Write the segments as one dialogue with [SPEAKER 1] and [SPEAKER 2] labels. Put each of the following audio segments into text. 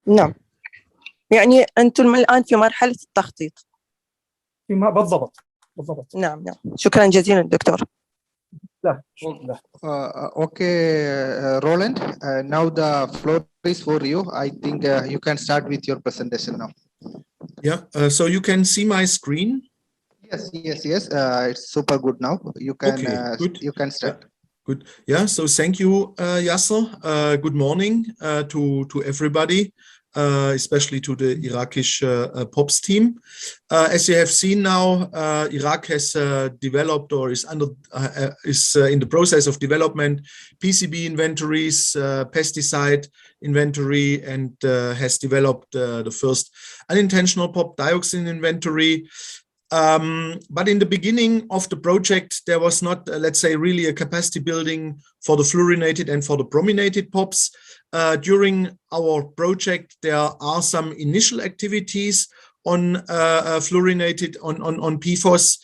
[SPEAKER 1] نعم، يعني أنتم الآن في مرحلة التخطيط.
[SPEAKER 2] بالضبط.
[SPEAKER 1] نعم نعم، شكرا جزيلا دكتور.
[SPEAKER 2] لا.
[SPEAKER 3] Okay, Roland, now the floor is for you. I think you can start with your presentation now.
[SPEAKER 4] Yeah, so you can see my screen.
[SPEAKER 3] Yes. It's super good now. You can
[SPEAKER 4] good.
[SPEAKER 3] You can start.
[SPEAKER 4] Yeah, good. Yeah, so thank you, Yasser. Good morning to everybody, especially to the Iraqi POPs team. As you have seen now, Iraq has developed or is in the process of development PCB inventories, pesticide inventory, and has developed the first unintentional POP dioxin inventory. But in the beginning of the project, there was not, let's say, really a capacity building for the fluorinated and for the brominated POPs. During our project, there are some initial activities on fluorinated, on PFOS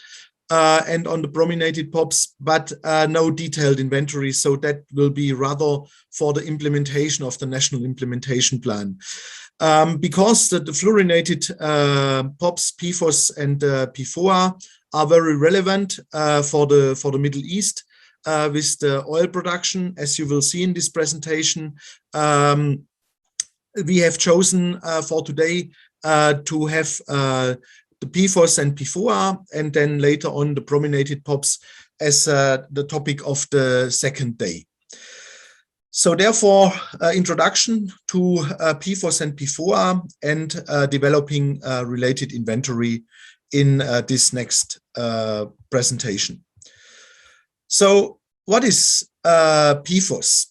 [SPEAKER 4] and on the brominated POPs, but no detailed inventory. So that will be rather for the implementation of the National Implementation Plan. Because the fluorinated POPs, PFOS and PFOA are very relevant for the Middle East with the oil production, as you will see in this presentation. We have chosen for today to have the PFOS and PFOA, and then later on the brominated POPs as the topic of the second day. So therefore, introduction to PFOS and PFOA and developing related inventory in this next presentation. So what is PFOS?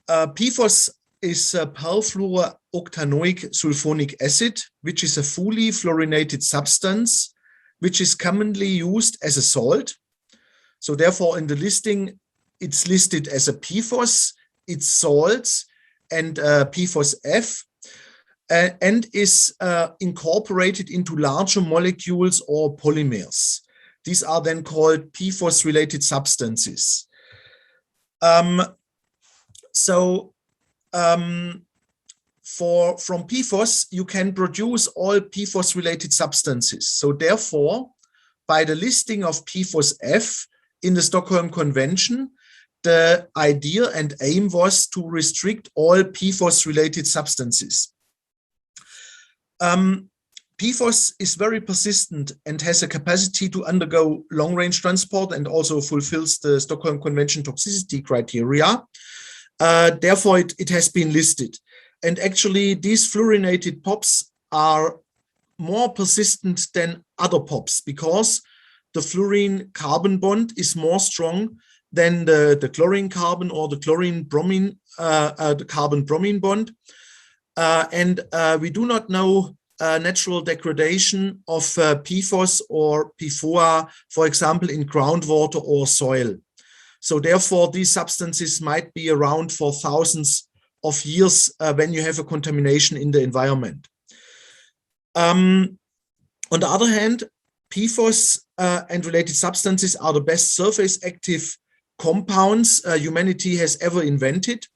[SPEAKER 4] PFOS is perfluorooctanoic sulfonic acid, which is a fully fluorinated substance, which is commonly used as a salt. So therefore, in the listing, it's listed as a PFOS, it's salts, and PFOS-F, and is incorporated into larger molecules or polymers. These are then called PFOS-related substances. From PFOS, you can produce all PFOS-related substances. So therefore, by the listing of PFOS-F, in the Stockholm Convention, the idea and aim was to restrict all PFOS-related substances. PFOS is very persistent and has a capacity to undergo long-range transport and also fulfills the Stockholm Convention toxicity criteria. Therefore, it has been listed. And actually, these fluorinated POPs are more persistent than other POPs because the fluorine carbon bond is more strong than the chlorine carbon or the chlorine bromine, the carbon bromine bond. And we do not know natural degradation of PFOS or PFOA, for example, in groundwater or soil. So therefore, these substances might be around for thousands of years when you have a contamination in the environment. On the other hand, PFOS and related substances are the best surface active compounds humanity has ever invented.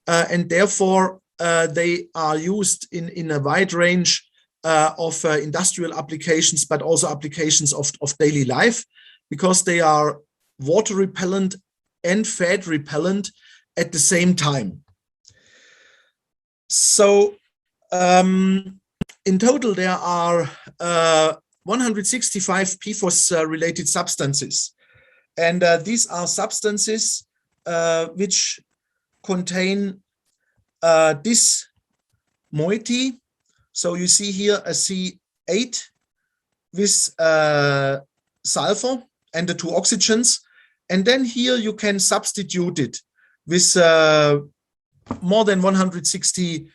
[SPEAKER 4] And therefore, they are used in a wide range of industrial applications, but also applications of daily life, because they are water repellent and fat repellent at the same time. So in total, there are 165 PFOS related substances. And these are substances which contain this moiety. So you see here a C8 with sulfur and the two oxygens. And then here you can substitute it with more than 160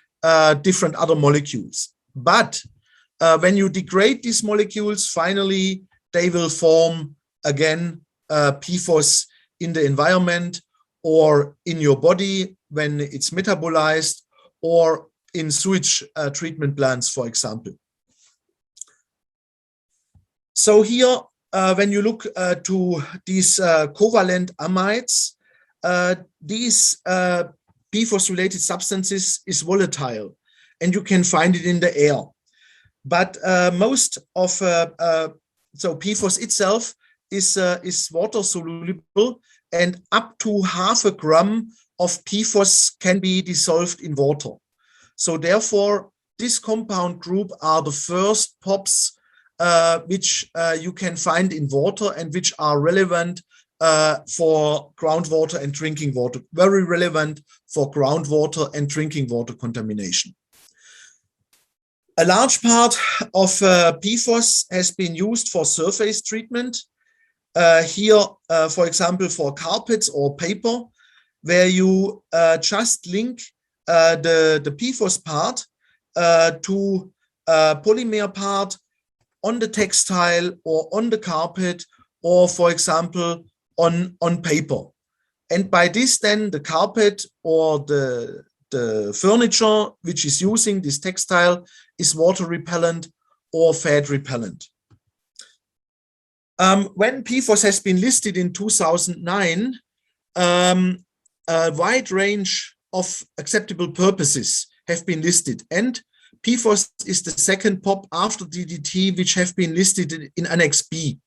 [SPEAKER 4] different other molecules. But when you degrade these molecules, finally, they will form again PFOS in the environment or in your body when it's metabolized or in sewage treatment plants, for example. So here, when you look to these covalent amides, these PFOS-related substances is volatile, and you can find it in the air. But most of so PFOS itself is water soluble, and up to 0.5 gram of PFOS can be dissolved in water. So therefore, this compound group are the first POPs which you can find in water and which are relevant for groundwater and drinking water, very relevant for groundwater and drinking water contamination. A large part of PFOS has been used for surface treatment. Here, for example, for carpets or paper, where you just link the PFOS part to polymer part on the textile or on the carpet, or for example, on paper. And by this, then the carpet or the furniture which is using this textile is water repellent or fat repellent. When PFOS has been listed in 2009, a wide range of acceptable purposes have been listed, and PFOS is the second POP after DDT which have been listed in Annex B.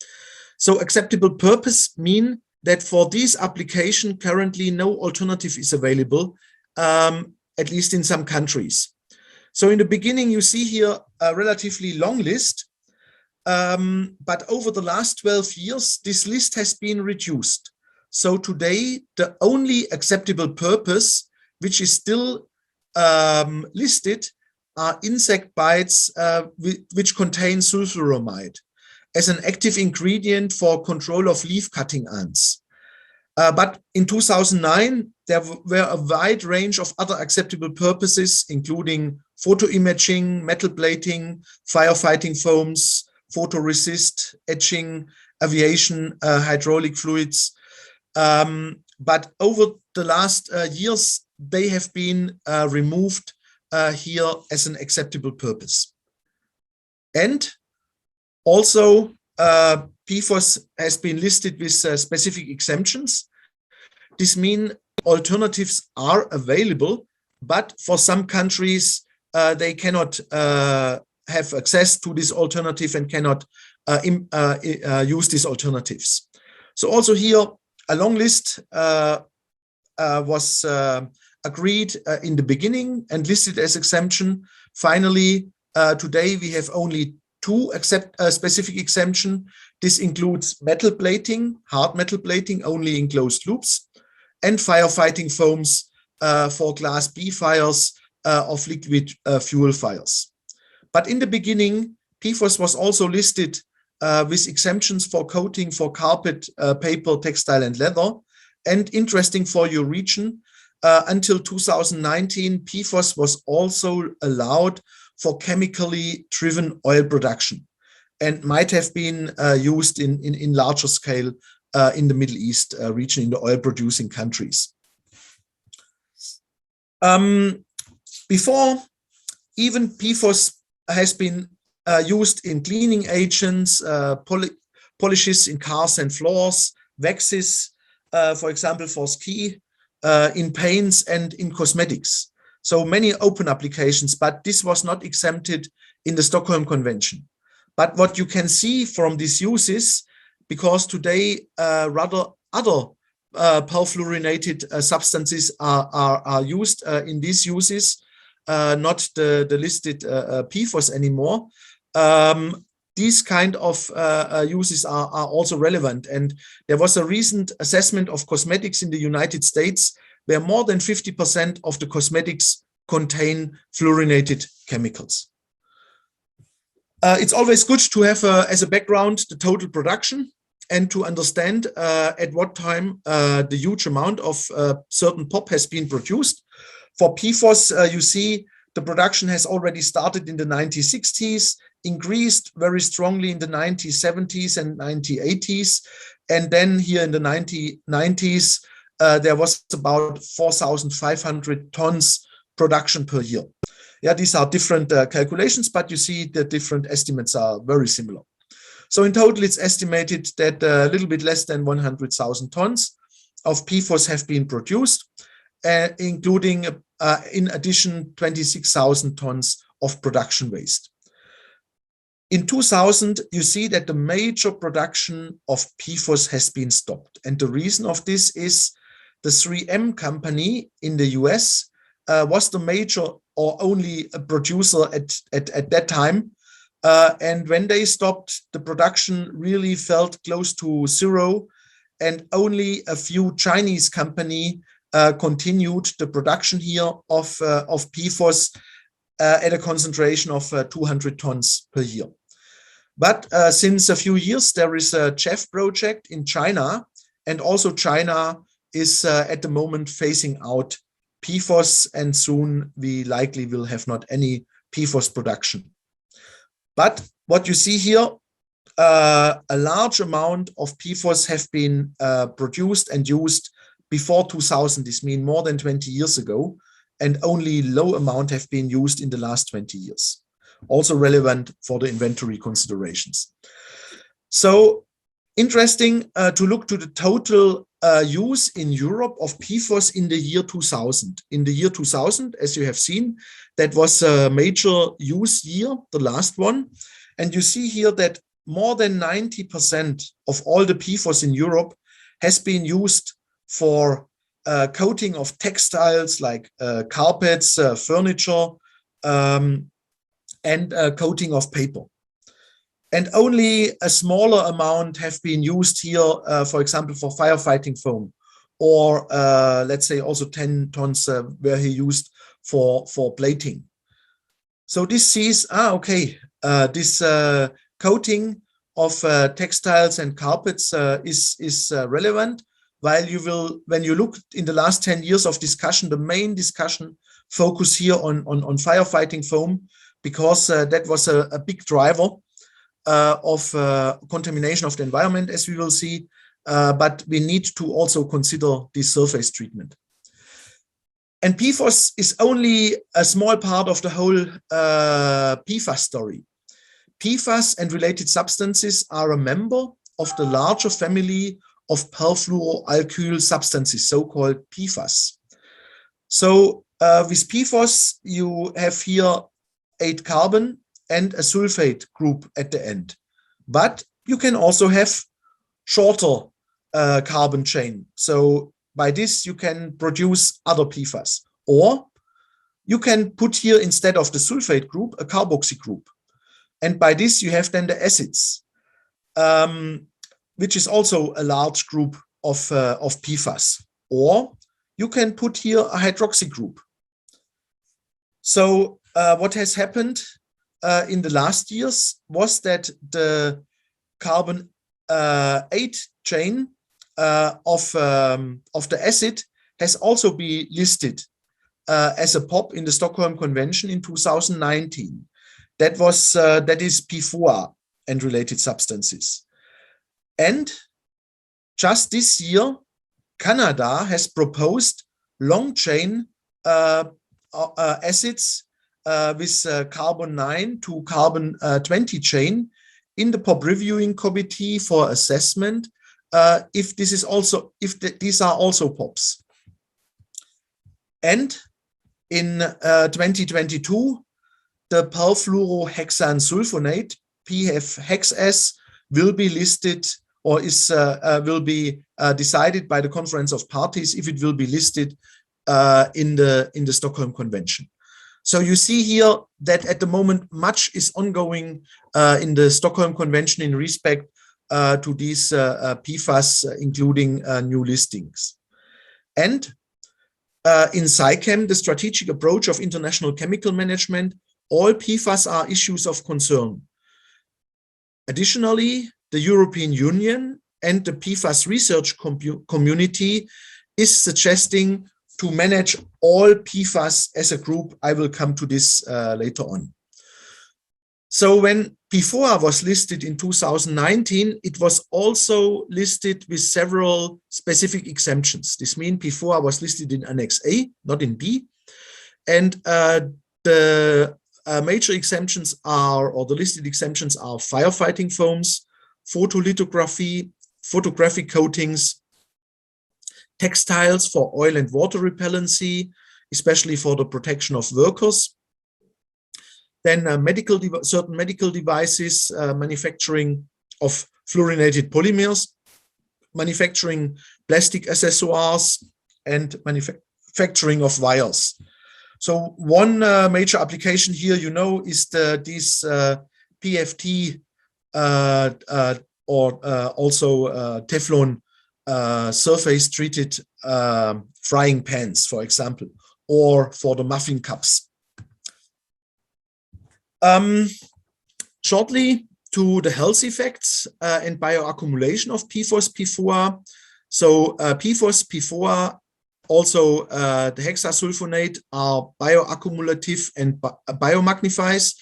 [SPEAKER 4] So acceptable purpose mean that for this application currently no alternative is available, at least in some countries. So in the beginning you see here a relatively long list, but over the last 12 years this list has been reduced. So today the only acceptable purpose which is still listed are insect bites which contain sulfuramide as an active ingredient for control of leaf cutting ants. But in 2009, there were a wide range of other acceptable purposes, including photoimaging, metal plating, firefighting foams, photoresist, etching, aviation, hydraulic fluids. But over the last years, they have been removed here as an acceptable purpose. And also, PFOS has been listed with specific exemptions. This means alternatives are available, but for some countries, they cannot have access to this alternative and cannot use these alternatives. So also here, a long list was agreed in the beginning and listed as exemption. Finally, today we have only two specific exemption. This includes metal plating, hard metal plating only in closed loops, and firefighting foams for Class B fires of liquid fuel fires. But in the beginning, PFOS was also listed with exemptions for coating for carpet, paper, textile, and leather. And interesting for your region, until 2019, PFOS was also allowed for chemically driven oil production and might have been used in larger scale in the Middle East region, in the oil producing countries. Before, even PFOS has been used in cleaning agents, polishes in cars and floors, waxes, for example, for ski, in paints and in cosmetics. So many open applications, but this was not exempted in the Stockholm Convention. But what you can see from these uses, because today rather other perfluorinated substances are used in these uses, not the listed PFOS anymore. These kind of uses are also relevant. And there was a recent assessment of cosmetics in the United States where more than 50% of the cosmetics contain fluorinated chemicals. It's always good to have as a background the total production and to understand at what time the huge amount of certain POP has been produced. For PFOS, you see the production has already started in the 1960s, increased very strongly in the 1970s and 1980s. And then here in the 1990s, there was about 4,500 tons production per year. Yeah, these are different calculations, but you see the different estimates are very similar. So in total, it's estimated that a little bit less than 100,000 tons of PFOS have been produced. including in addition 26,000 tons of production waste. In 2000, you see that the major production of PFOS has been stopped. And the reason of this is the 3M company in the US was the major or only a producer at that time. And when they stopped, the production really felt close to zero, and only a few Chinese company continued the production here of PFOS at a concentration of 200 tons per year. But since a few years, there is a CHEF project in China, and also China is at the moment phasing out PFOS, and soon we likely will have not any PFOS production. But what you see here, a large amount of PFOS have been produced and used before 2000. This means more than 20 years ago, and only low amount have been used in the last 20 years. Also relevant for the inventory considerations. So interesting to look to the total use in Europe of PFOS in the year 2000. In the year 2000, as you have seen, that was a major use year, the last one. And you see here that more than 90% of all the PFOS in Europe has been used for coating of textiles like carpets, furniture, and coating of paper. And only a smaller amount have been used here, for example, for firefighting foam, or let's say also 10 tons were used for plating. So this sees, okay, this coating of textiles and carpets is relevant, while you will, when you look in the last 10 years of discussion, the main discussion focus here on firefighting foam, because that was a big driver of contamination of the environment, as we will see, but we need to also consider this surface treatment. And PFOS is only a small part of the whole PFAS story. PFAS and related substances are a member of the larger family of perfluoroalkyl substances, so-called PFAS. So with PFOS, you have here 8 carbon and a sulfate group at the end. But you can also have shorter carbon chain. So by this, you can produce other PFAS. Or you can put here, instead of the sulfate group, a carboxy group. And by this, you have then the acids, which is also a large group of PFAS. Or you can put here a hydroxy group. So what has happened in the last years was that the carbon 8 chain of the acid has also been listed as a POP in the Stockholm Convention in 2019. That is PFOA and related substances. And just this year, Canada has proposed long chain acids with carbon 9 to carbon 20 chain in the POP reviewing committee for assessment if these are also POPs. And in 2022, the perfluorohexane sulfonate, PFHEXS, will be listed, or is will be decided by the Conference of Parties if it will be listed in the Stockholm Convention. So you see here that at the moment much is ongoing in the Stockholm Convention in respect to these PFAS, including new listings. And in SciChem, the strategic approach of international chemical management, all PFAS are issues of concern. Additionally, the European Union and the PFAS research community is suggesting to manage all PFAS as a group. I will come to this later on. So when PFOA was listed in 2019, it was also listed with several specific exemptions. This means PFOA was listed in Annex A, not in B. And the major exemptions are, or the listed exemptions are, firefighting foams, photolithography, photographic coatings, textiles for oil and water repellency, especially for the protection of workers. Then certain medical devices, manufacturing of fluorinated polymers, manufacturing plastic accessories, and manufacturing of wires. So one major application here, you know, is these PFT or also Teflon surface treated frying pans, for example, or for the muffin cups. Shortly to the health effects and bioaccumulation of PFOS, PFOA. So PFOS, PFOA, also the hexasulfonate are bioaccumulative and biomagnifies.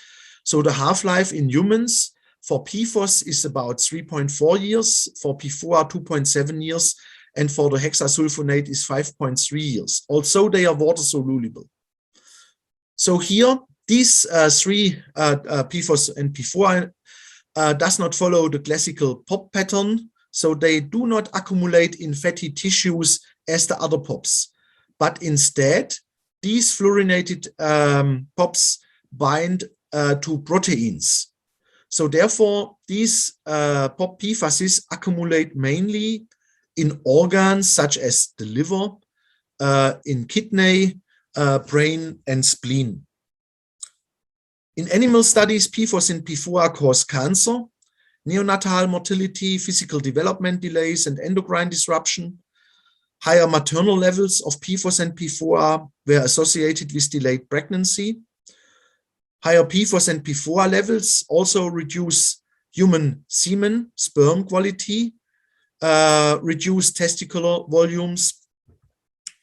[SPEAKER 4] So the half-life in humans for PFOS is about 3.4 years, for PFOA 2.7 years, and for the hexasulfonate is 5.3 years. Also, they are water soluble. So here, these three PFOS and PFOA does not follow the classical POP pattern. So they do not accumulate in fatty tissues as the other POPs, but instead these fluorinated POPs bind to proteins. So therefore, these POP PFASs accumulate mainly in organs such as the liver, in kidney, brain, and spleen. In animal studies, PFOS and PFOA cause cancer, neonatal mortality, physical development delays, and endocrine disruption. Higher maternal levels of PFOS and PFOA were associated with delayed pregnancy. Higher PFOS and PFOA levels also reduce human semen, sperm quality, reduce testicular volumes.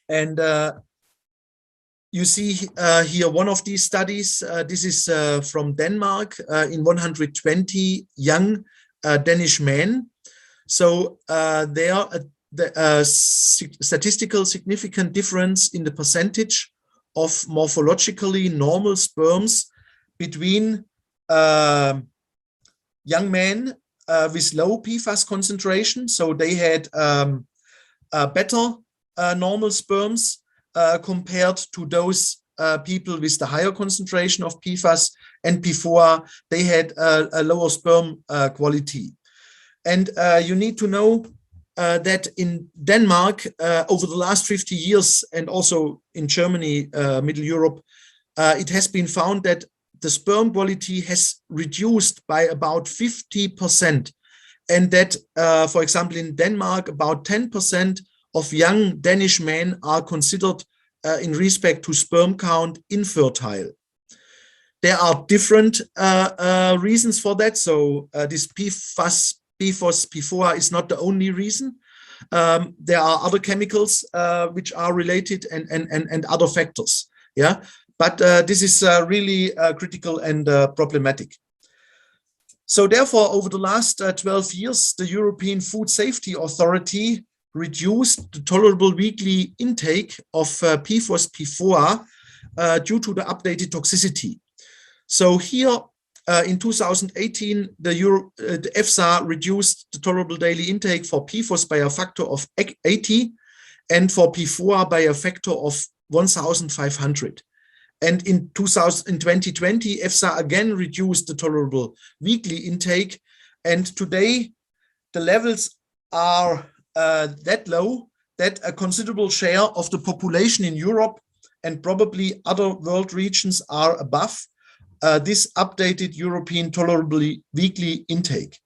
[SPEAKER 4] And you see here one of these studies. This is from Denmark in 120 young Danish men. So there the statistical significant difference in the percentage of morphologically normal sperms between young men with low PFAS concentration. So they had better normal sperms compared to those people with the higher concentration of PFAS and PFOA. They had a lower sperm quality. And you need to know that in Denmark, over the last 50 years, and also in Germany, Middle Europe, it has been found that the sperm quality has reduced by about 50%. And that, for example, in Denmark, about 10% of young Danish men are considered, in respect to sperm count, infertile. There are different reasons for that. So this PFOS, PFOA is not the only reason. There are other chemicals which are related and other factors. Yeah, but this is really critical and problematic. So therefore, over the last 12 years, the European Food Safety Authority reduced the tolerable weekly intake of PFOS, PFOA due to the updated toxicity. So here, in 2018, the EFSA reduced the tolerable daily intake for PFOS by a factor of 80 and for PFOA by a factor of 1,500. And in 2020, EFSA again reduced the tolerable weekly intake. And today, the levels are that low that a considerable share of the population in Europe and probably other world regions are above this updated European tolerable weekly intake.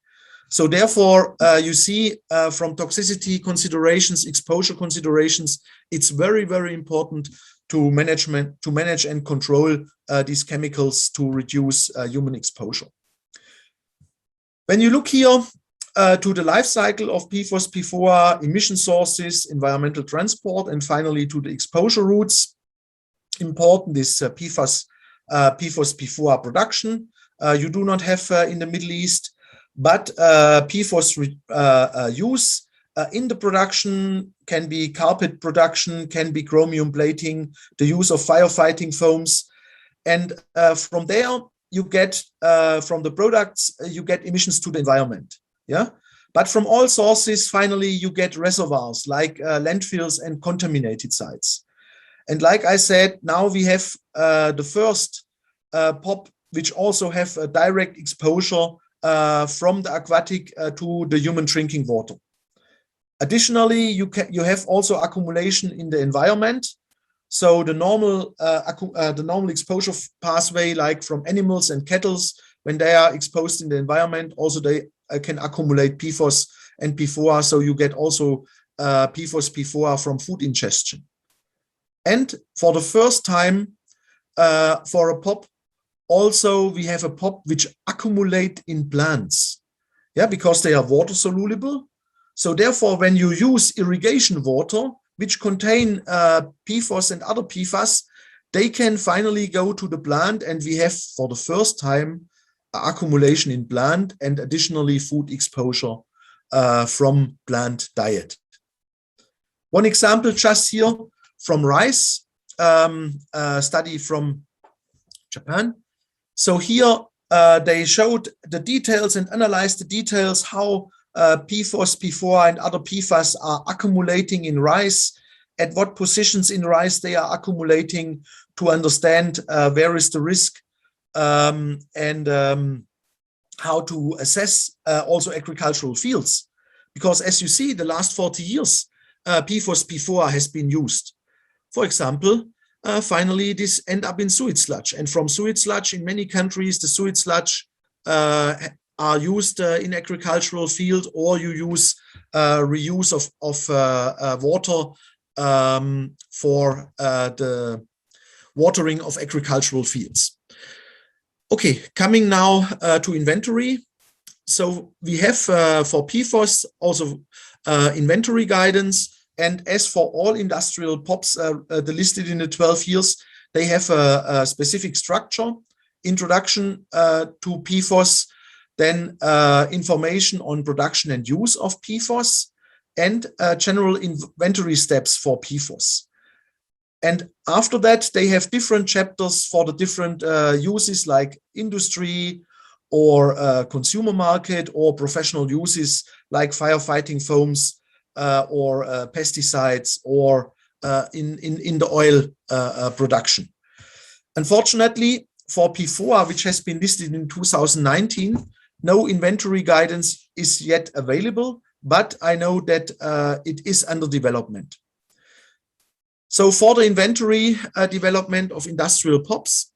[SPEAKER 4] So therefore, you see from toxicity considerations, exposure considerations, it's very, very important to manage and control these chemicals to reduce human exposure. When you look here to the life cycle of PFOS, PFOA, emission sources, environmental transport, and finally to the exposure routes, important is PFOS, PFOA production. You do not have in the Middle East, but PFOS use in the production can be carpet production, can be chromium plating, the use of firefighting foams. And from there, you get, from the products, you get emissions to the environment. Yeah, But from all sources, finally, you get reservoirs like landfills and contaminated sites. And like I said, now we have the first POP, which also have a direct exposure from the aquatic to the human drinking water. Additionally, you have also accumulation in the environment. So the normal exposure pathway, like from animals and cattle, when they are exposed in the environment, also they can accumulate PFOS and PFOA. So you get also PFOS, PFOA from food ingestion. And for the first time, for a POP, also we have a POP which accumulate in plants, because they are water soluble. So therefore, when you use irrigation water, which contain PFOS and other PFAS, they can finally go to the plant, and we have for the first time accumulation in plant and additionally food exposure from plant diet. One example just here from rice, a study from Japan. So here they showed the details and analyzed the details how PFOS, PFOA, and other PFAS are accumulating in rice, at what positions in rice they are accumulating, to understand where is the risk, and how to assess also agricultural fields. Because as you see, the last 40 years, PFOS, PFOA has been used. For example, finally, this end up in sewage sludge. And from sewage sludge, in many countries, the sewage sludge are used in agricultural field, or you use reuse of water for the watering of agricultural fields. Okay, coming now to inventory. So we have for PFOS also inventory guidance. And as for all industrial POPs listed in the 12 years, they have a specific structure, introduction to PFOS, then information on production and use of PFOS, and general inventory steps for PFOS. And after that, they have different chapters for the different uses, like industry or consumer market, or professional uses like firefighting foams or pesticides, or in the oil production. Unfortunately, for PFOA, which has been listed in 2019, no inventory guidance is yet available, but I know that it is under development. So for the inventory development of industrial POPs,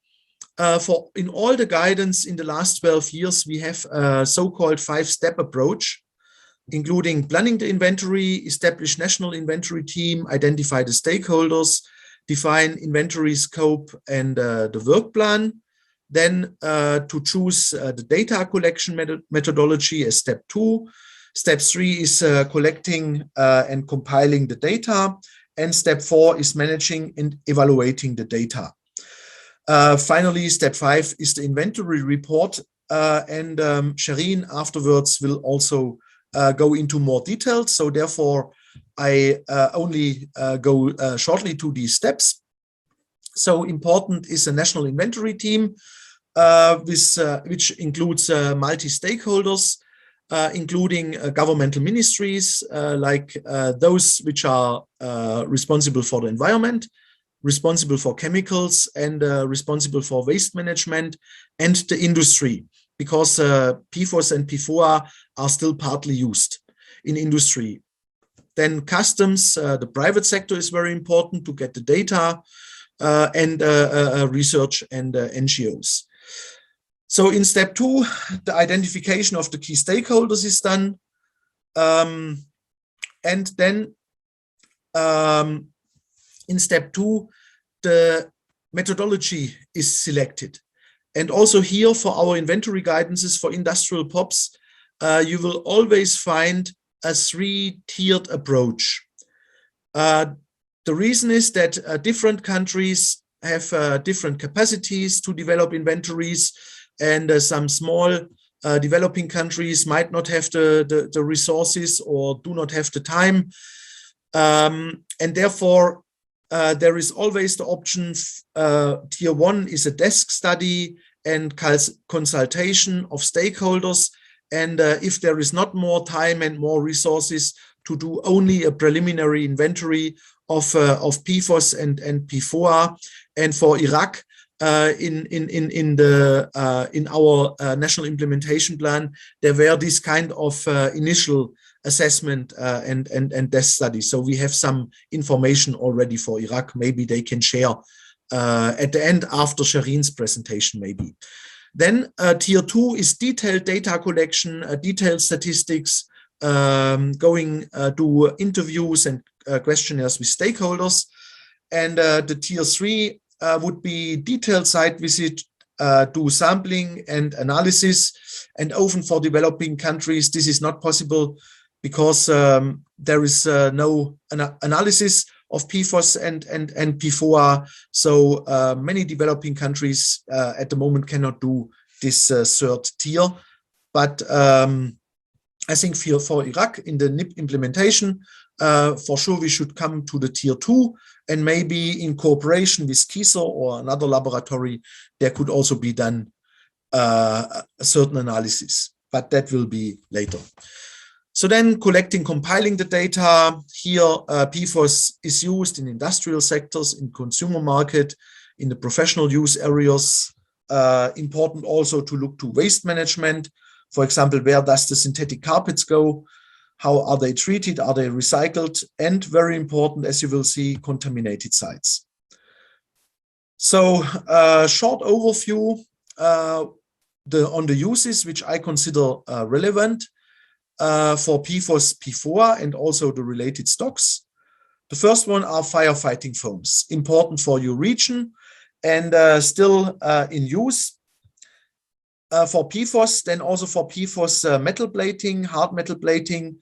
[SPEAKER 4] in all the guidance in the last 12 years, we have a so-called 5-step approach, including planning the inventory, establish national inventory team, identify the stakeholders, define inventory scope and the work plan, then to choose the data collection methodology as step 2. Step 3 is collecting and compiling the data, and step 4 is managing and evaluating the data. Finally, step 5 is the inventory report, and Shireen afterwards will also go into more details. So therefore, I only go shortly to these steps. So important is a national inventory team, which includes multi-stakeholders, including governmental ministries, like those which are responsible for the environment, responsible for chemicals, and responsible for waste management, and the industry, because PFOS and PFOA are still partly used in industry. Then customs, the private sector is very important to get the data, and research and NGOs. So in step 2, the identification of the key stakeholders is done. And then in step 2, the methodology is selected. And also here for our inventory guidances for industrial POPs, you will always find a 3-tiered approach. The reason is that different countries have different capacities to develop inventories, and some small developing countries might not have the resources or do not have the time. And therefore, there is always the option, tier 1 is a desk study and consultation of stakeholders, And if there is not more time and more resources to do only a preliminary inventory of PFOS and PFOA, and for Iraq, in our national implementation plan, there were this kind of initial assessment and death study. So we have some information already for Iraq. Maybe they can share at the end after Shireen's presentation, maybe. Then tier 2 is detailed data collection, detailed statistics, going to interviews and questionnaires with stakeholders. And the tier 3 would be detailed site visit, do sampling and analysis. And often for developing countries, this is not possible because there is no analysis of PFOS and PFOA. So many developing countries at the moment cannot do this third tier. But I think for Iraq in the NIP implementation, for sure we should come to the tier 2, and maybe in cooperation with KISO or another laboratory, there could also be done a certain analysis, but that will be later. So then collecting, compiling the data. Here, PFOS is used in industrial sectors, in consumer market, in the professional use areas. Important also to look to waste management. For example, where does the synthetic carpets go? How are they treated? Are they recycled? And very important, as you will see, contaminated sites. So short overview on the uses which I consider relevant for PFOS, PFOA, and also the related stocks. The first one are firefighting foams, important for your region and still in use. For PFOS, then also for PFOS metal plating, hard metal plating,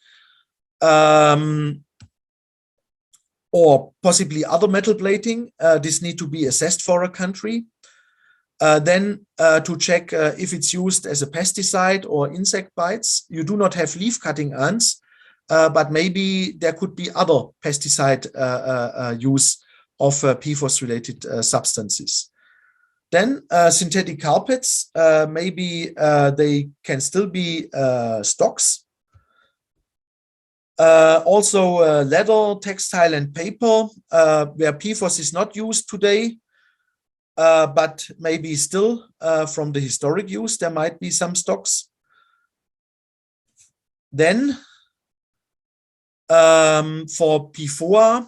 [SPEAKER 4] or possibly other metal plating. This need to be assessed for a country. Then to check if it's used as a pesticide or insect bites. You do not have leaf cutting ants, but maybe there could be other pesticide use of PFOS-related substances. Then synthetic carpets, maybe they can still be stocks. Also leather, textile, and paper, where PFOS is not used today, but maybe still from the historic use, there might be some stocks. Then for PFOA,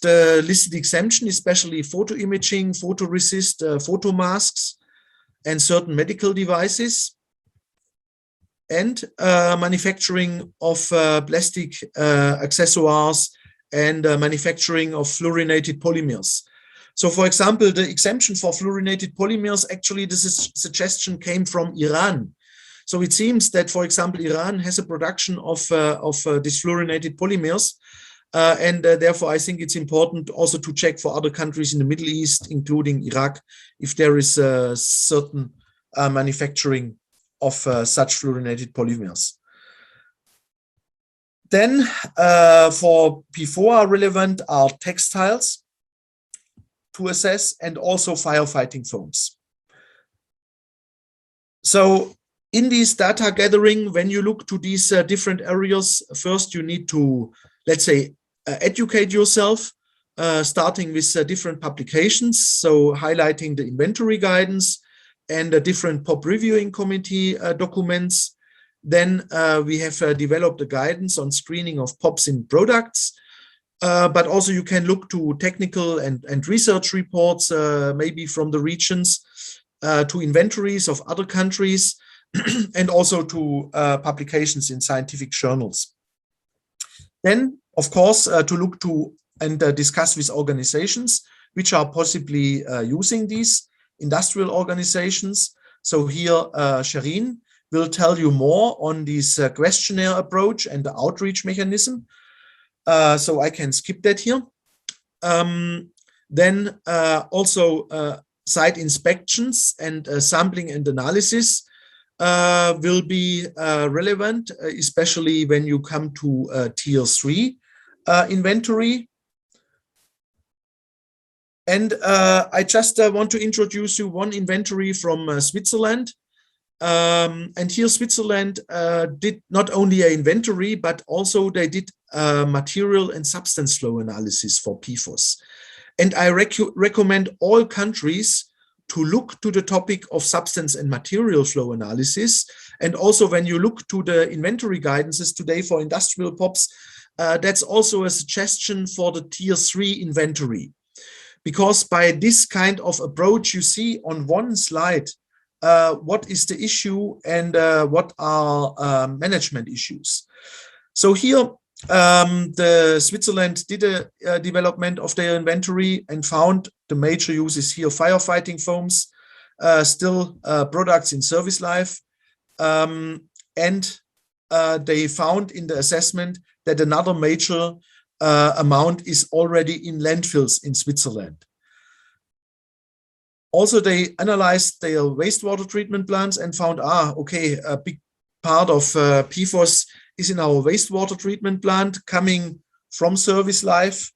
[SPEAKER 4] the listed exemption, especially photo imaging, photoresist, photo masks, and certain medical devices, and manufacturing of plastic accessories and manufacturing of fluorinated polymers. So, for example, the exemption for fluorinated polymers, actually, this suggestion came from Iran. So it seems that, for example, Iran has a production of these fluorinated polymers. And therefore, I think it's important also to check for other countries in the Middle East, including Iraq, if there is certain manufacturing of such fluorinated polymers. Then for PFOA relevant are textiles to assess, and also firefighting foams. So in this data gathering, when you look to these different areas, first you need to, let's say, educate yourself, starting with different publications, so highlighting the inventory guidance and the different POP reviewing committee documents. Then we have developed a guidance on screening of POPs in products, but also you can look to technical and research reports, maybe from the regions, to inventories of other countries, and also to publications in scientific journals. Then, of course, to look to and discuss with organizations which are possibly using these industrial organizations. So here, Shireen will tell you more on this questionnaire approach and the outreach mechanism. So I can skip that here. Then also site inspections and sampling and analysis will be relevant, especially when you come to tier 3 inventory. And I just want to introduce you one inventory from Switzerland. And here Switzerland did not only an inventory, but also they did material and substance flow analysis for PFOS. And I recommend all countries to look to the topic of substance and material flow analysis. And also when you look to the inventory guidances today for industrial POPs, that's also a suggestion for the tier 3 inventory. Because by this kind of approach, you see on one slide what is the issue and what are management issues. So here, the Switzerland did a development of their inventory and found the major uses here: firefighting foams, still products in service life, and they found in the assessment that another major amount is already in landfills in Switzerland. Also, they analyzed their wastewater treatment plants and found, okay, a big part of PFOS is in our wastewater treatment plant coming from service life.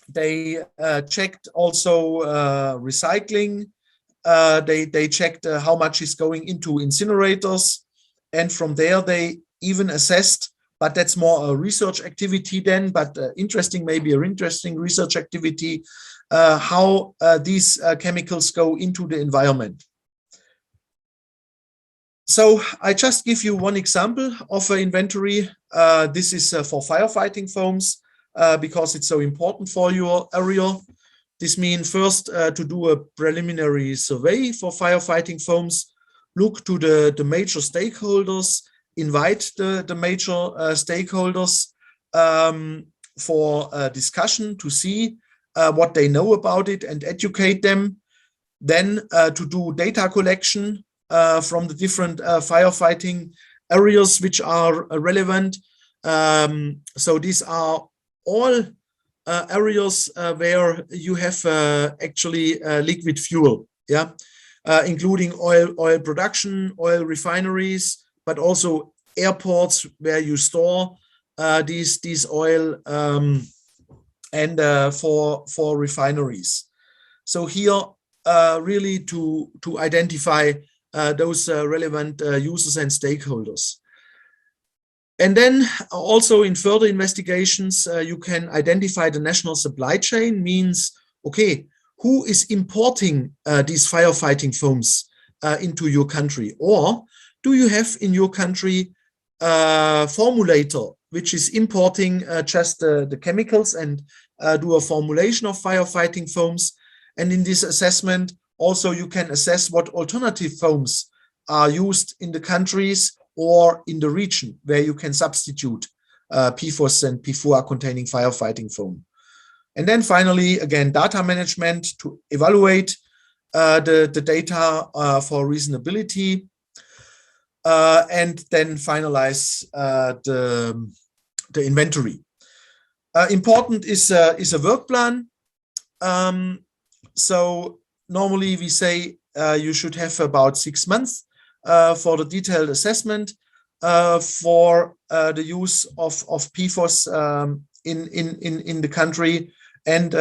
[SPEAKER 4] They checked also recycling. They checked how much is going into incinerators. And from there, they even assessed, but that's more a research activity then, but maybe an interesting research activity, how these chemicals go into the environment. So I just give you one example of an inventory. This is for firefighting foams because it's so important for your area. This means first to do a preliminary survey for firefighting foams, look to the major stakeholders, invite the major stakeholders for a discussion to see what they know about it and educate them. Then to do data collection from the different firefighting areas which are relevant. So these are all areas where you have actually liquid fuel, yeah, including oil production, oil refineries, but also airports where you store these oil and for refineries. So here really to identify those relevant users and stakeholders. And then also in further investigations, you can identify the national supply chain, means, okay, who is importing these firefighting foams into your country? Or do you have in your country a formulator which is importing just the chemicals and do a formulation of firefighting foams? And in this assessment, also you can assess what alternative foams are used in the countries or in the region where you can substitute PFOS and PFOA containing firefighting foam. And then finally, again, data management to evaluate the data for reasonability, and then finalize the inventory. Important is a work plan. So normally we say you should have about 6 months for the detailed assessment for the use of PFOS in the country and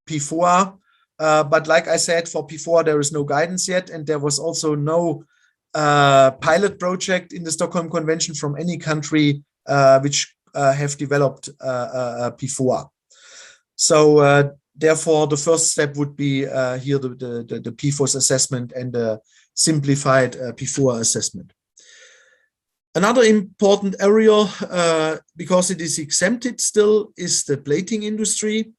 [SPEAKER 4] PFOA. But like I said, for PFOA there is no guidance yet, and there was also no pilot project in the Stockholm Convention from any country which have developed PFOA. So therefore, the first step would be here the PFOS assessment and the simplified PFOA assessment. Another important area, because it is exempted still, is the plating industry.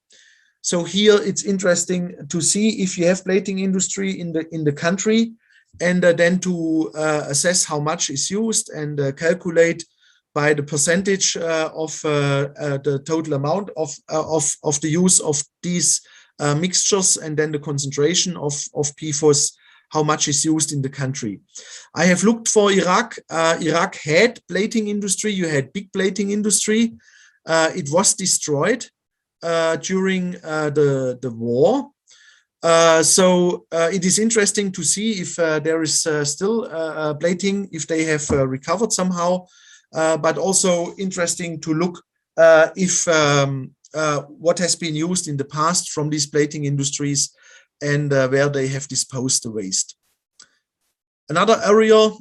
[SPEAKER 4] So here it's interesting to see if you have plating industry in the country, and then to assess how much is used and calculate by the percentage of the total amount of the use of these mixtures, and then the concentration of PFOS, how much is used in the country. I have looked for Iraq. Iraq had plating industry. You had big plating industry. It was destroyed during the war. So it is interesting to see if there is still plating, if they have recovered somehow, but also interesting to look if what has been used in the past from these plating industries and where they have disposed the waste. Another area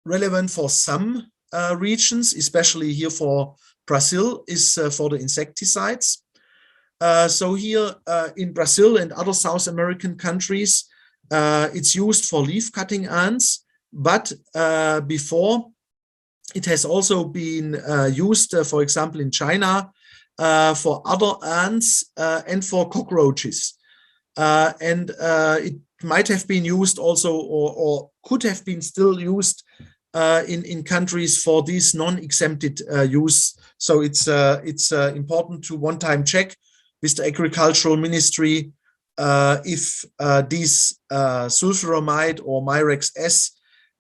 [SPEAKER 4] relevant for some regions, especially here for Brazil, is for the insecticides. So here in Brazil and other South American countries, it's used for leaf cutting ants, but before it has also been used, for example, in China for other ants and for cockroaches. And it might have been used also, or could have been still used in countries for these non-exempted use. So it's important to one-time check with the Agricultural Ministry if these sulfuramide or Mirex S,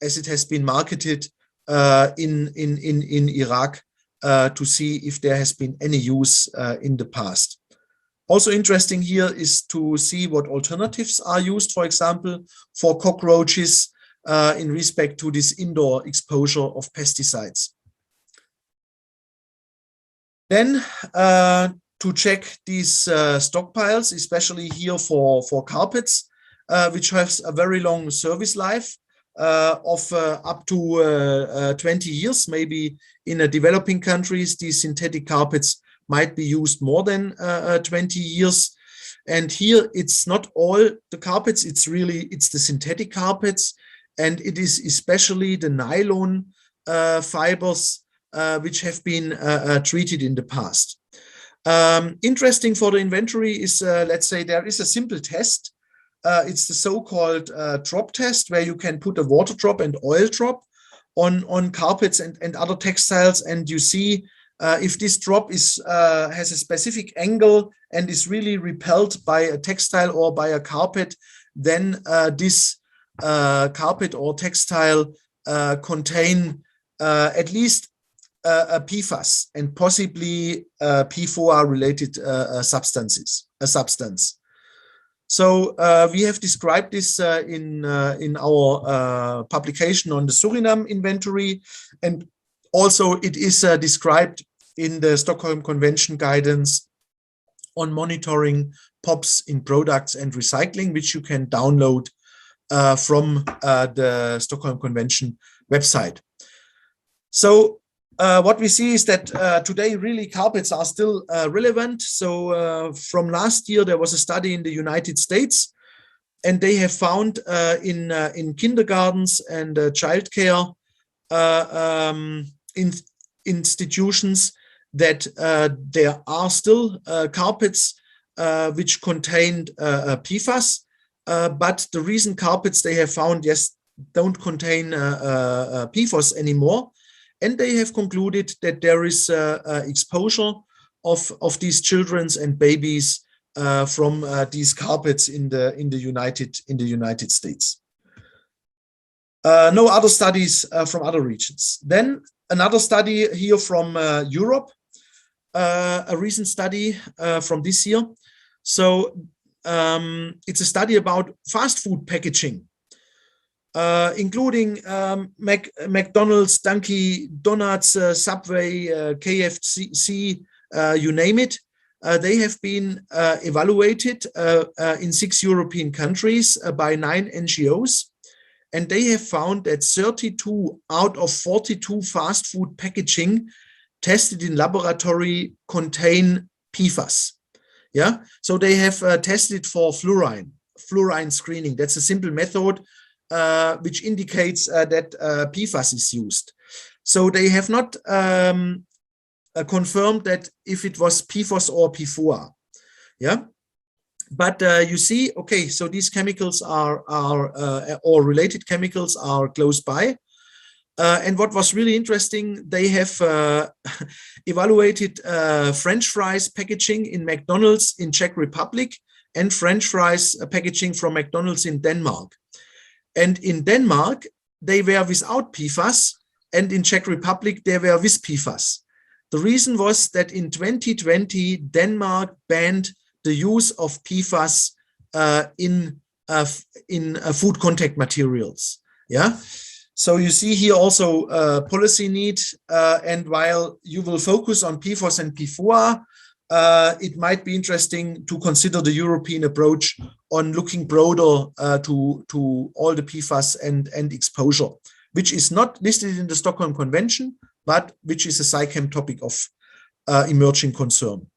[SPEAKER 4] as it has been marketed in Iraq, to see if there has been any use in the past. Also interesting here is to see what alternatives are used, for example, for cockroaches in respect to this indoor exposure of pesticides. Then to check these stockpiles, especially here for carpets, which has a very long service life of up to 20 years. Maybe in developing countries, these synthetic carpets might be used more than 20 years. And here it's not all the carpets, it's the synthetic carpets, and it is especially the nylon fibers which have been treated in the past. Interesting for the inventory is, let's say there is a simple test. It's the so-called drop test, where you can put a water drop and oil drop on carpets and other textiles, and you see if this drop is has a specific angle and is really repelled by a textile or by a carpet, then this carpet or textile contain at least a PFAS and possibly PFOA related substance. So we have described this in our publication on the Suriname inventory, and also it is described in the Stockholm Convention guidance on monitoring POPs in products and recycling, which you can download from the Stockholm Convention website. So what we see is that today really carpets are still relevant. So from last year there was a study in the United States, and they have found in kindergartens and childcare institutions that there are still carpets which contained PFAS, but the recent carpets they have found, yes, don't contain PFOS anymore. And they have concluded that there is exposure of these children and babies from these carpets in the United States. No other studies from other regions. Then another study here from Europe, a recent study from this year. So it's a study about fast food packaging, including McDonald's, Dunkin' Donuts, Subway, KFC, you name it. They have been evaluated in 6 European countries by 9 NGOs. And they have found that 32 out of 42 fast food packaging tested in laboratory contain PFAS. Yeah, so they have tested for fluorine screening. That's a simple method which indicates that PFAS is used. So they have not confirmed that if it was PFOS or PFOA. Yeah. But you see, okay, so these chemicals are or related chemicals are close by. And what was really interesting, they have evaluated French fries packaging in McDonald's in Czech Republic and French fries packaging from McDonald's in Denmark. And in Denmark, they were without PFAS, and in Czech Republic, they were with PFAS. The reason was that in 2020, Denmark banned the use of PFAS in food contact materials. Yeah, so you see here also policy need, and while you will focus on PFOS and PFOA, it might be interesting to consider the European approach on looking broader to all the PFAS and exposure, which is not listed in the Stockholm Convention, but which is a SciChem topic of emerging concern.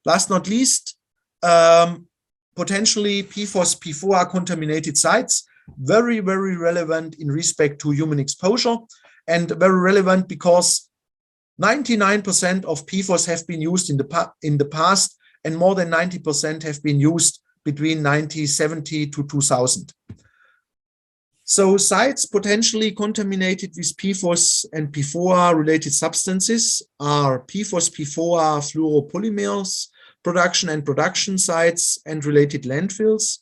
[SPEAKER 4] Last not least, potentially PFOS, PFOA contaminated sites, very, very relevant in respect to human exposure, and very relevant because 99% of PFOS have been used in the past, and more than 90% have been used between 1970 to 2000. So sites potentially contaminated with PFOS and PFOA related substances are PFOS, PFOA fluoropolymers production and production sites and related landfills,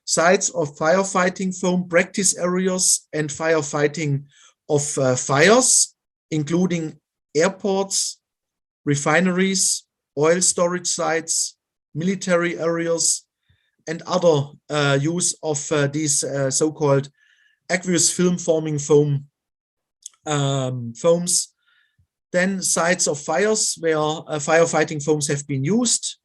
[SPEAKER 4] sites of firefighting foam practice areas and firefighting of fires, including airports, refineries, oil storage sites, military areas, and other use of these so-called aqueous film forming foams. Then sites of fires where firefighting foams have been used,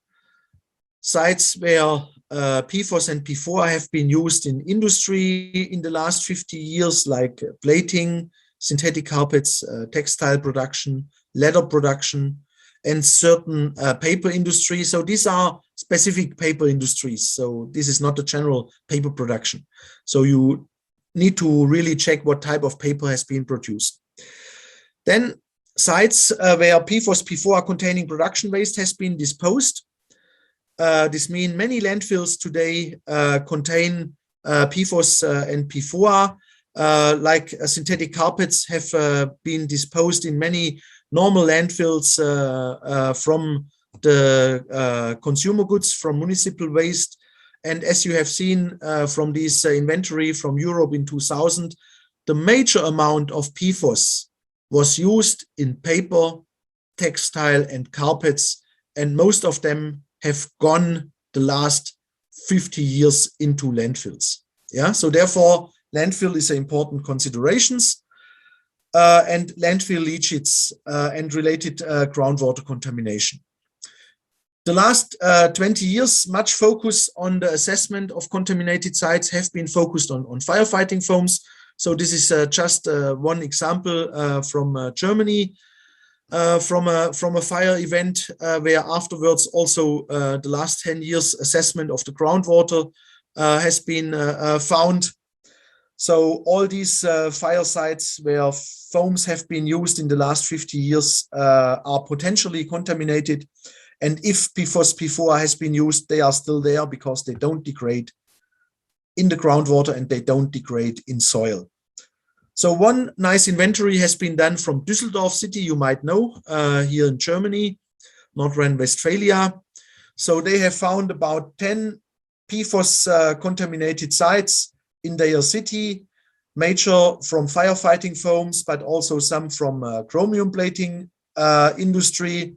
[SPEAKER 4] sites where PFOS and PFOA have been used in industry in the last 50 years, like plating, synthetic carpets, textile production, leather production, and certain paper industry. So these are specific paper industries. So this is not the general paper production. So you need to really check what type of paper has been produced. Then sites where PFOS, PFOA containing production waste has been disposed. This means many landfills today contain PFOS and PFOA, like synthetic carpets have been disposed in many normal landfills from the consumer goods, from municipal waste. And as you have seen from this inventory from Europe in 2000, the major amount of PFOS was used in paper, textile, and carpets, and most of them have gone the last 50 years into landfills. Yeah, so therefore, landfill is an important considerations, and landfill leachates and related groundwater contamination. The last 20 years, much focus on the assessment of contaminated sites have been focused on firefighting foams. So this is just one example from Germany, from a fire event where afterwards also the last 10 years assessment of the groundwater has been found. So all these fire sites where foams have been used in the last 50 years are potentially contaminated. And if PFOS, PFOA has been used, they are still there because they don't degrade in the groundwater and they don't degrade in soil. So one nice inventory has been done from Düsseldorf city, you might know, here in Germany, North Rhine-Westphalia. So they have found about 10 PFOS contaminated sites in their city, major from firefighting foams, but also some from chromium plating industry.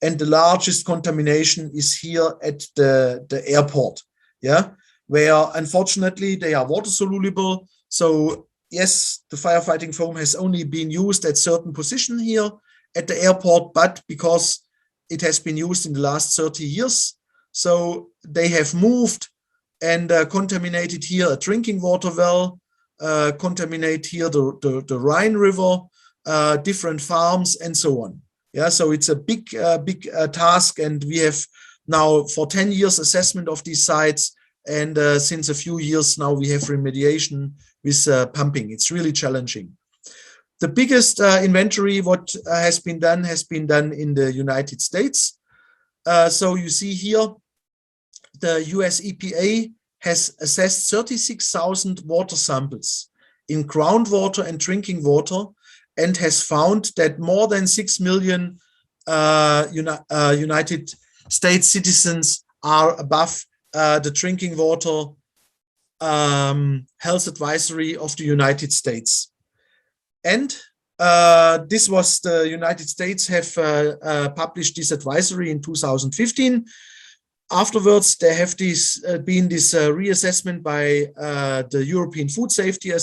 [SPEAKER 4] And the largest contamination is here at the airport, yeah, where unfortunately they are water soluble. So yes, the firefighting foam has only been used at certain position here at the airport, but because it has been used in the last 30 years, so they have moved and contaminated here a drinking water well, contaminate here the Rhine River, different farms, and so on. Yeah, so it's a big task, and we have now for 10 years assessment of these sites, and since a few years now we have remediation with pumping. It's really challenging. The biggest inventory what has been done in the United States. So you see here, the US EPA has assessed 36,000 water samples in groundwater and drinking water, and has found that more than 6 million United States citizens are above the drinking water health advisory of the United States. And this was the United States have published this advisory in 2015. Afterwards, there have been this reassessment by the European Food Safety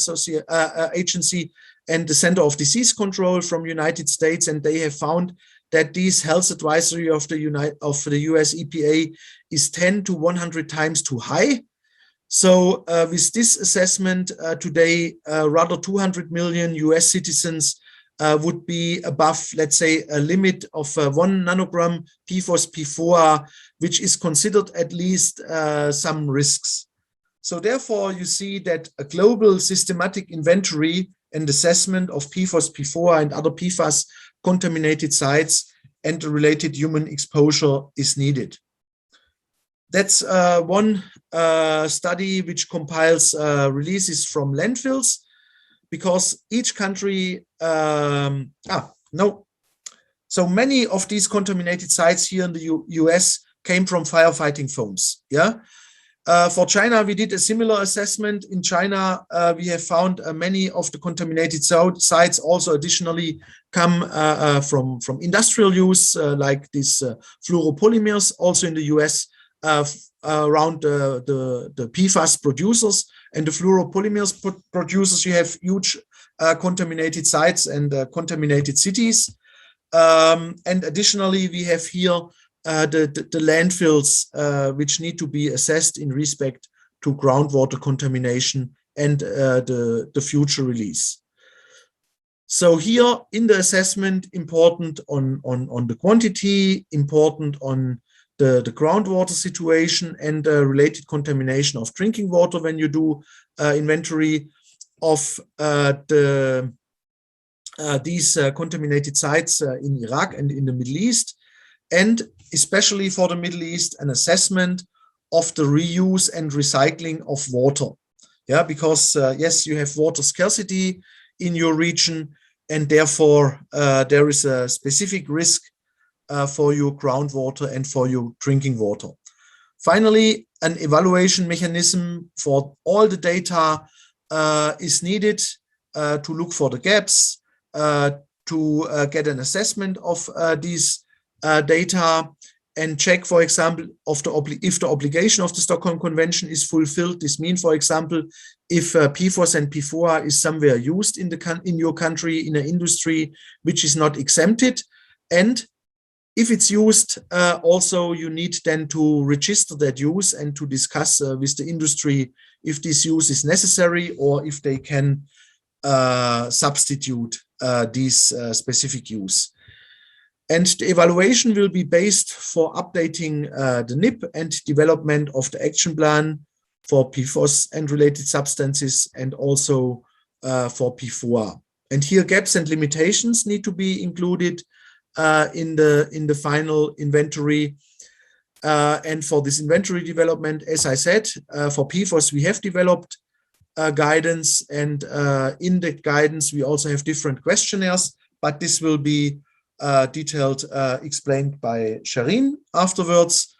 [SPEAKER 4] Agency and the Center of Disease Control from United States, and they have found that this health advisory of the US EPA is 10 to 100 times too high. So with this assessment today, rather 200 million US citizens would be above, let's say, a limit of 1 nanogram PFOS PFOA, which is considered at least some risks. So therefore, you see that a global systematic inventory and assessment of PFOS PFOA and other PFAS contaminated sites and the related human exposure is needed. That's one study which compiles releases from landfills, because each country, so many of these contaminated sites here in the US came from firefighting foams. Yeah. For China, we did a similar assessment. In China, we have found many of the contaminated sites also additionally come from industrial use, like these fluoropolymers. Also in the US, around the PFAS producers and the fluoropolymers producers, you have huge contaminated sites and contaminated cities. And additionally, we have here the landfills which need to be assessed in respect to groundwater contamination and the future release. So here in the assessment, important on the quantity, important on the groundwater situation and related contamination of drinking water when you do inventory of these contaminated sites in Iraq and in the Middle East, and especially for the Middle East, an assessment of the reuse and recycling of water. Yeah, because yes, you have water scarcity in your region, and therefore there is a specific risk for your groundwater and for your drinking water. Finally, an evaluation mechanism for all the data is needed to look for the gaps, to get an assessment of these data and check, for example, if the obligation of the Stockholm Convention is fulfilled. This means, for example, if PFOS and PFOA is somewhere used in your country in an industry which is not exempted, and if it's used, also you need then to register that use and to discuss with the industry if this use is necessary or if they can substitute this specific use. And the evaluation will be based for updating the NIP and development of the action plan for PFOS and related substances, and also for PFOA. And here gaps and limitations need to be included in the final inventory. And for this inventory development, as I said, for PFOS, we have developed guidance, and in the guidance, we also have different questionnaires, but this will be detailed, explained by Shireen afterwards.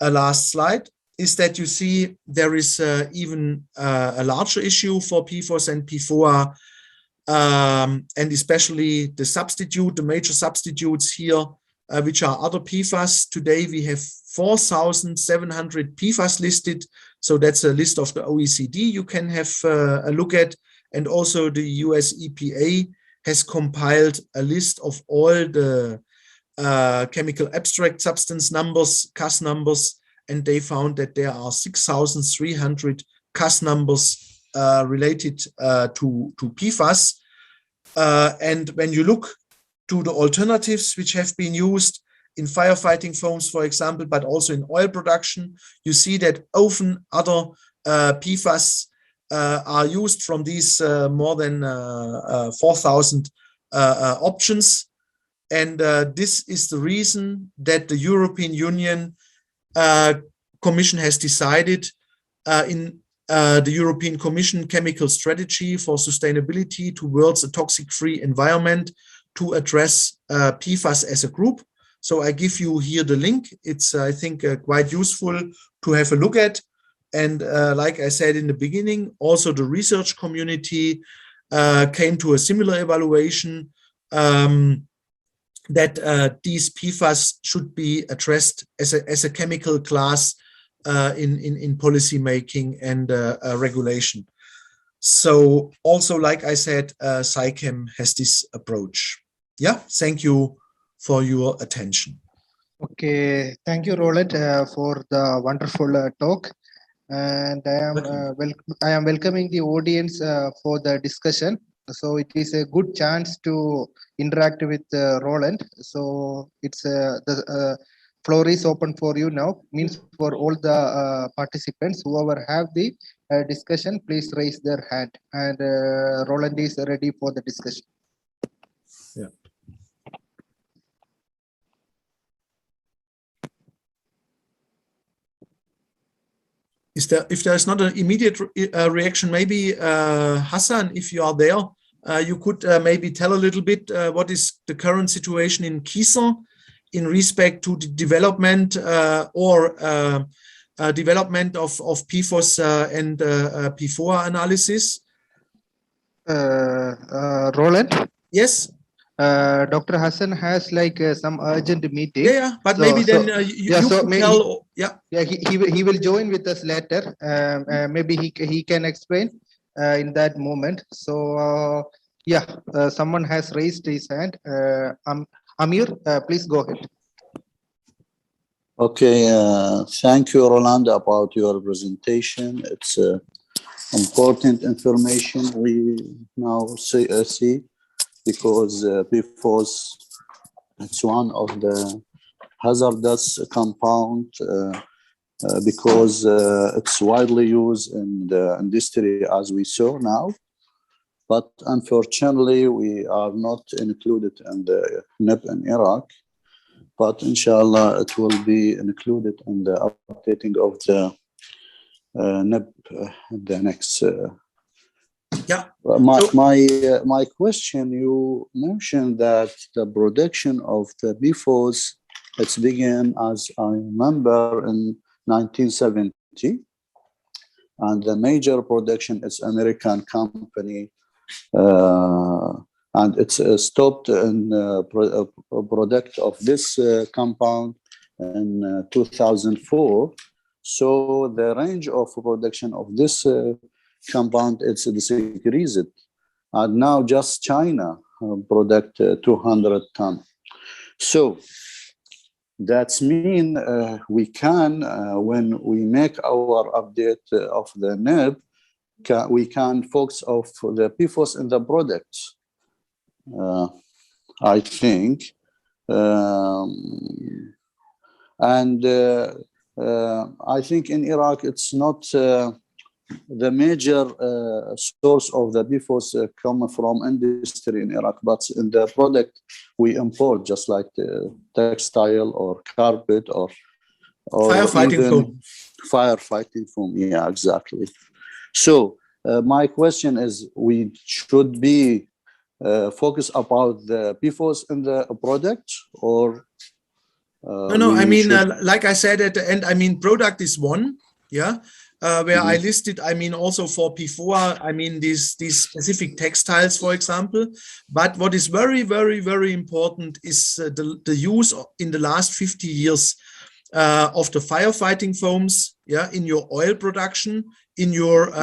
[SPEAKER 4] A last slide is that you see there is even a larger issue for PFOS and PFOA, and especially the major substitutes here, which are other PFAS. Today we have 4,700 PFAS listed. So that's a list of the OECD you can have a look at. And also the US EPA has compiled a list of all the chemical abstract substance numbers, CAS numbers, and they found that there are 6,300 CAS numbers related to PFAS. And when you look to the alternatives which have been used in firefighting foams, for example, but also in oil production, you see that often other PFAS are used from these more than 4,000 options. And this is the reason that the European Union Commission has decided in the European Commission Chemical Strategy for Sustainability Towards a Toxic-Free Environment to address PFAS as a group. So I give you here the link. It's, I think, quite useful to have a look at. And like I said in the beginning, also the research community came to a similar evaluation that these PFAS should be addressed as a chemical class in policy making and regulation. So also, like I said, SciChem has this approach. Yeah, thank you for your attention.
[SPEAKER 3] Okay, thank you, Roland, for the wonderful talk. and I am welcoming the audience for the discussion. So it is a good chance to interact with Roland. So it's the floor is open for you now. Means for all the participants, whoever have the discussion, please raise their hand. And Roland is ready for the discussion.
[SPEAKER 4] Yeah. If there is not an immediate reaction, maybe Hassan, if you are there, you could maybe tell a little bit what is the current situation in Kisa in respect to the development development of PFOS and PFOA analysis.
[SPEAKER 3] Roland?
[SPEAKER 4] Yes.
[SPEAKER 3] Dr. Hassan has like some urgent meeting.
[SPEAKER 4] Yeah, but so, maybe then you could tell.
[SPEAKER 3] He will join with us later. Maybe he can explain in that moment. So someone has raised his hand. Amir, please go ahead.
[SPEAKER 5] Okay, thank you, Roland, about your presentation. It's important information we now see because PFOS, it's one of the hazardous compound because it's widely used in the industry as we saw now. But unfortunately, we are not included in the NIP in Iraq. But inshallah, it will be included in the updating of the NIP the next. My question, you mentioned that the production of the PFOS, it's began, as I remember, in 1970. And the major production is American company. And it's stopped in product of this compound in 2004. So the range of production of this compound, it's decreased. And now just China product 200 ton. So that's mean we can, when we make our update of the NIP, we can focus of the PFOS in the products. I think, I think in Iraq it's not the major source of the PFOS come from industry in Iraq, but in the product we import, just like the textile or carpet or
[SPEAKER 4] firefighting foam.
[SPEAKER 5] Firefighting foam, yeah, exactly. So my question is, we should be focus about the PFOS in the product, or
[SPEAKER 4] no, I mean, like I said at the end, I mean, product is one, yeah, where I listed, I mean, also for PFOA, I mean, these specific textiles, for example. But what is very, very, very important is the use in the last 50 years of the firefighting foams, yeah, in your oil production, in your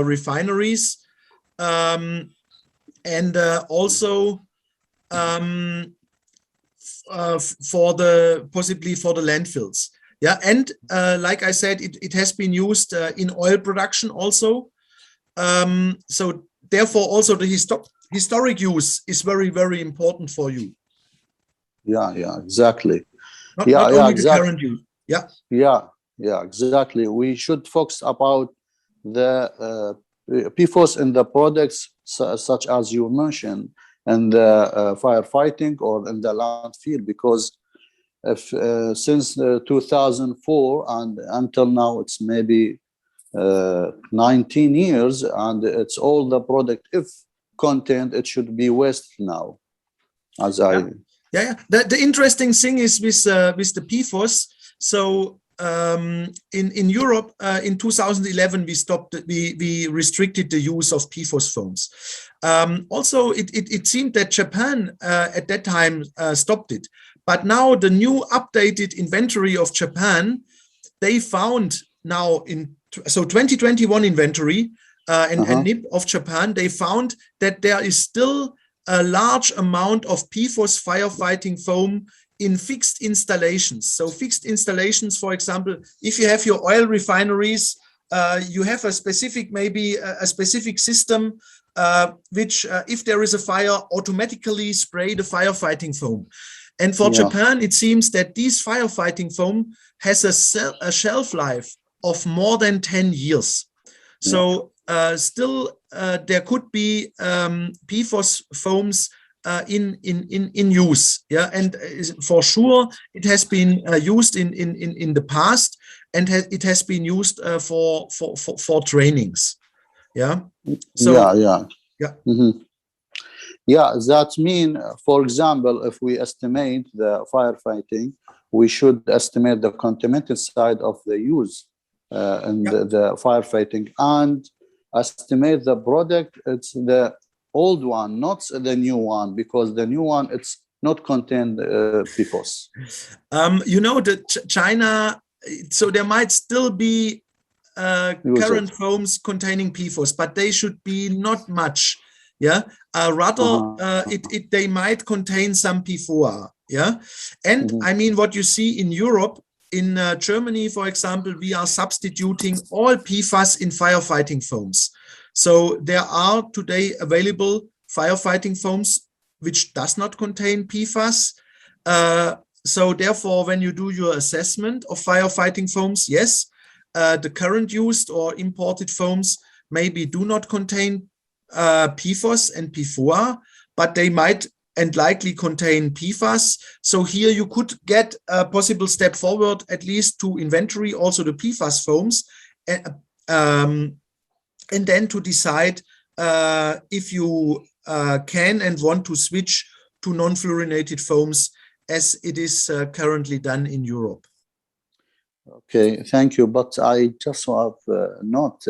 [SPEAKER 4] refineries, and also possibly for the landfills. Yeah, and like I said, it has been used in oil production also. So therefore, also the historic use is very, very important for you.
[SPEAKER 5] Yeah, exactly.
[SPEAKER 4] Not only exactly. The current use.
[SPEAKER 5] Yeah, exactly. We should focus about the PFOS in the products such as you mentioned, and the firefighting or in the landfill, because if since 2004 and until now, it's maybe 19 years, and it's all the product. If content, it should be waste now. As
[SPEAKER 4] The interesting thing is with the PFOS. So in Europe, in 2011, we restricted the use of PFOS foams. Also, it seemed that Japan at that time stopped it. But now the new updated inventory of Japan, they found now so 2021 inventory and NIP of Japan, they found that there is still a large amount of PFOS firefighting foam in fixed installations. So fixed installations, for example, if you have your oil refineries you have a specific, maybe a specific system which, if there is a fire, automatically spray the firefighting foam. And for Japan, it seems that this firefighting foam has a shelf life of more than 10 years. So still there could be PFOS foams in use, and for sure it has been used in the past, and it has been used for trainings. So
[SPEAKER 5] that mean, for example, if we estimate the firefighting, we should estimate the contaminated side of the use and the firefighting, and estimate the product. It's the old one, not the new one, because the new one, it's not contain PFOS.
[SPEAKER 4] You know, China, so there might still be current foams containing PFOS, but they should be not much. Rather, they might contain some PFOA. And I mean, what you see in Europe, in Germany, for example, we are substituting all PFAS in firefighting foams. So there are today available firefighting foams which does not contain PFAS. So therefore, when you do your assessment of firefighting foams, yes, the current used or imported foams maybe do not contain PFOS and PFOA, but they might and likely contain PFAS. So here you could get a possible step forward, at least to inventory also the PFAS foams, and then to decide if you can and want to switch to non-fluorinated foams, as it is currently done in Europe.
[SPEAKER 5] Okay, thank you. But I just have not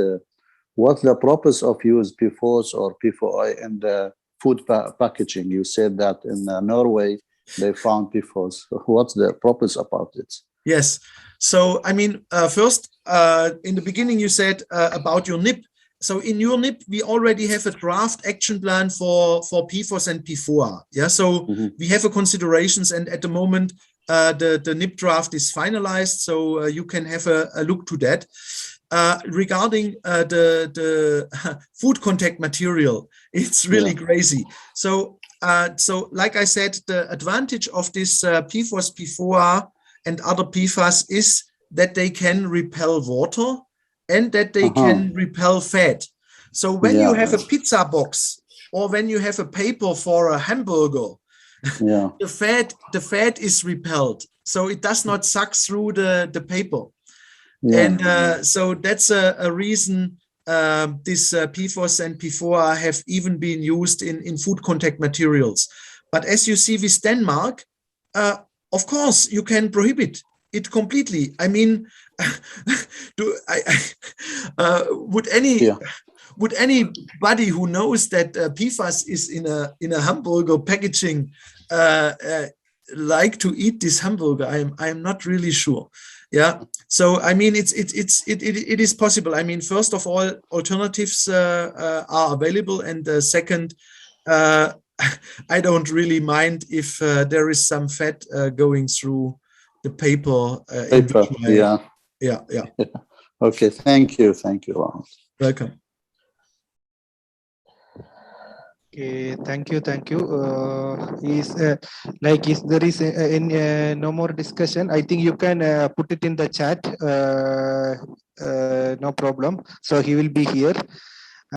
[SPEAKER 5] what's the purpose of use PFOS or PFOA in the food packaging? You said that in Norway they found PFOS. What's the purpose about it?
[SPEAKER 4] Yes. So I mean, first in the beginning you said about your NIP. So in your NIP, we already have a draft action plan for PFOS and PFOA. So we have a considerations, and at the moment the NIP draft is finalized, so you can have a look to that. Regarding the food contact material, it's really crazy. So like I said, the advantage of this PFOS, PFOA and other PFAS is that they can repel water and that they can repel fat. So when you have a pizza box or when you have a paper for a hamburger, the fat is repelled. So it does not suck through the paper. And so that's a reason this PFOS and PFOA have even been used in food contact materials. But as you see with Denmark, of course, you can prohibit it completely. I mean, would anybody who knows that PFAS is in a hamburger packaging like to eat this hamburger? I am not really sure. So I mean, it is possible. I mean, first of all, alternatives are available, and second, I don't really mind if there is some fat going through the paper.
[SPEAKER 5] Okay, thank you, Ronald.
[SPEAKER 4] Welcome.
[SPEAKER 3] Okay, thank you. Is there is no more discussion? I think you can put it in the chat. No problem. So he will be here.